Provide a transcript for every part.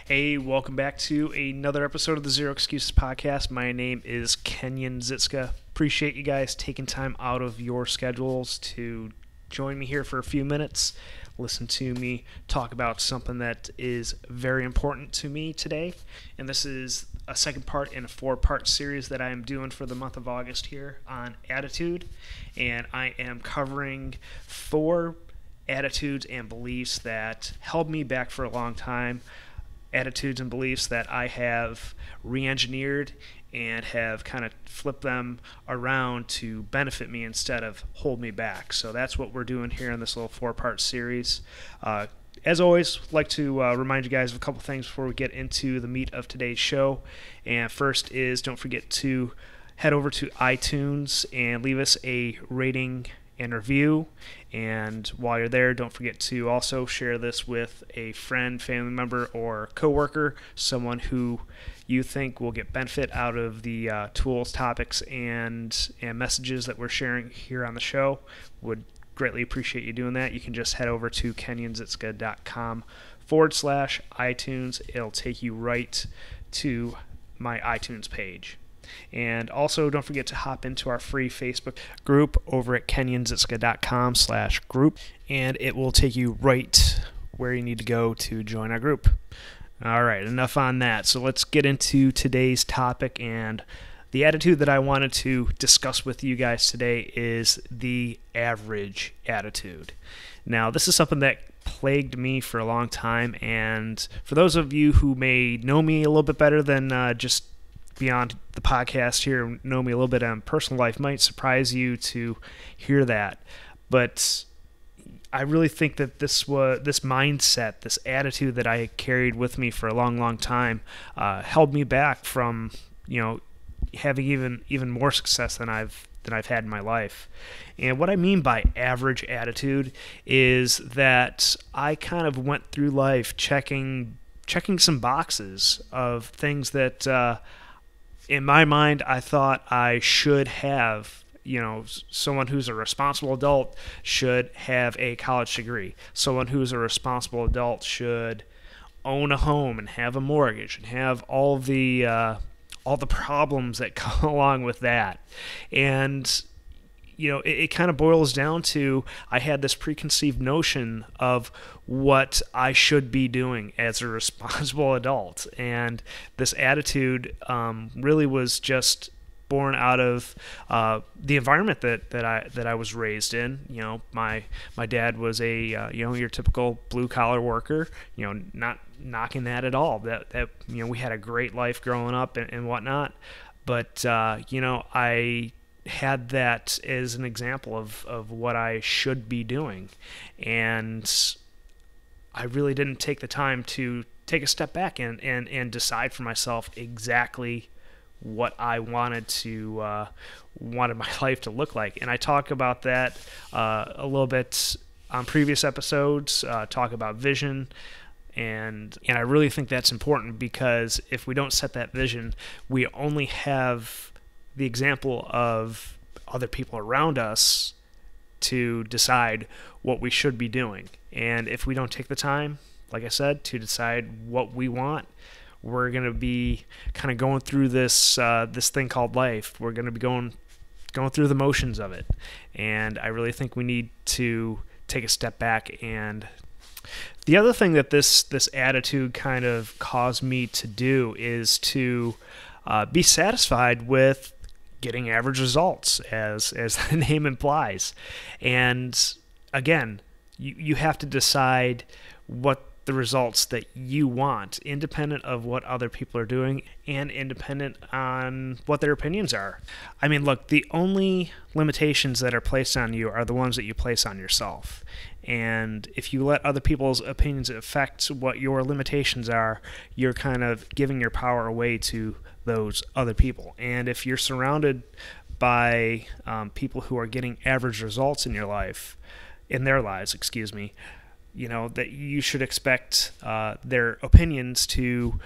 Hey, welcome back to another episode of the Zero Excuses podcast. My name is Kenyon. Appreciate you guys taking time out of your schedules to join me here for a few minutes, listen to me talk about something that is very important to me today. And this is a second part in a 4-part series that I am doing for the month of August here on attitude. And I am covering 4 attitudes and beliefs that held me back for a long time. Attitudes and beliefs that I have re-engineered and have kind of flipped them around to benefit me instead of hold me back. So that's what we're doing here in this little 4-part series. As always, I'd like to remind you guys of a couple things before we get into the meat of today's show. And first is, don't forget to head over to iTunes and leave us a rating and review. And while you're there, don't forget to also share this with a friend, family member, or coworker, someone who you think will get benefit out of the tools, topics, and messages that we're sharing here on the show. Would greatly appreciate you doing that. You can just head over to kenyonzitska.com/iTunes. It'll take you right to my iTunes page. And also, don't forget to hop into our free Facebook group over at kenyonzitska.com/group, and it will take you right where you need to go to join our group. All right, enough on that. So let's get into today's topic, and the attitude that I wanted to discuss with you guys today is the average attitude. Now, this is something that plagued me for a long time, and for those of you who may know me a little bit better than just beyond the podcast here, know me a little bit on personal life, might surprise you to hear that. But I really think that this mindset, this attitude that I carried with me for a long, long time, held me back from, having even more success than I've had in my life. And what I mean by average attitude is that I kind of went through life checking some boxes of things that in my mind, I thought I should have. Someone who's a responsible adult should have a college degree. Someone who's a responsible adult should own a home and have a mortgage and have all the problems that come along with that. And it kind of boils down to, I had this preconceived notion of what I should be doing as a responsible adult. And this attitude really was just born out of the environment that I was raised in. My dad was a your typical blue collar worker. Not knocking that at all. That we had a great life growing up and whatnot. But I had that as an example of what I should be doing, and I really didn't take the time to take a step back and decide for myself exactly what I wanted my life to look like. And I talk about that a little bit on previous episodes, talk about vision. And I really think that's important, because if we don't set that vision, we only have the example of other people around us to decide what we should be doing. And if we don't take the time, like I said, to decide what we want, we're going to be kind of going through this thing called life. We're going to be going through the motions of it. And I really think we need to take a step back. And the other thing that this attitude kind of caused me to do is to be satisfied with getting average results, as the name implies. And again, you have to decide what the results that you want, independent of what other people are doing and independent on what their opinions are. I mean, look, the only limitations that are placed on you are the ones that you place on yourself. And if you let other people's opinions affect what your limitations are, you're kind of giving your power away to those other people. And if you're surrounded by people who are getting average results in their lives, that you should expect their opinions to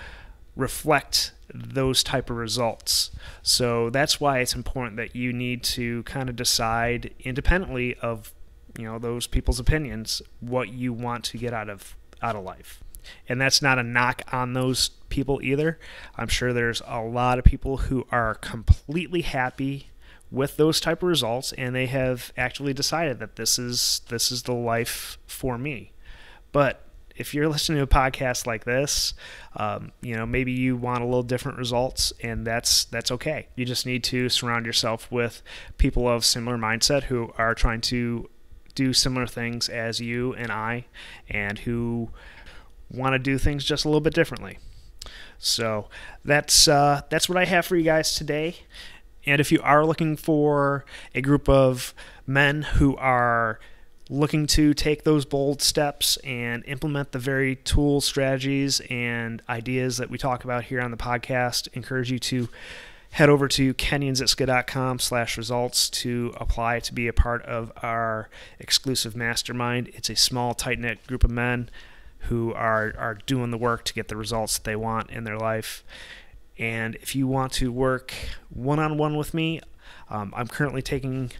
reflect those type of results. So that's why it's important that you need to kind of decide independently of those people's opinions what you want to get out of life. And that's not a knock on those people either. I'm sure there's a lot of people who are completely happy with those type of results, and they have actually decided that this is the life for me. But if you're listening to a podcast like this, maybe you want a little different results, and that's okay. You just need to surround yourself with people of similar mindset who are trying to do similar things as you and I, and who want to do things just a little bit differently. So that's what I have for you guys today. And if you are looking for a group of men who are looking to take those bold steps and implement the very tools, strategies, and ideas that we talk about here on the podcast, encourage you to head over to kenyonzitska.com/results to apply to be a part of our exclusive mastermind. It's a small, tight-knit group of men who are doing the work to get the results that they want in their life. And if you want to work one-on-one with me, I'm currently taking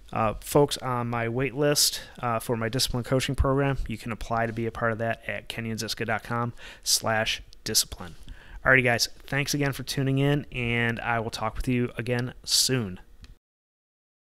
folks on my wait list for my discipline coaching program. You can apply to be a part of that at kenyonzitska.com/discipline. Alrighty, guys, thanks again for tuning in, and I will talk with you again soon.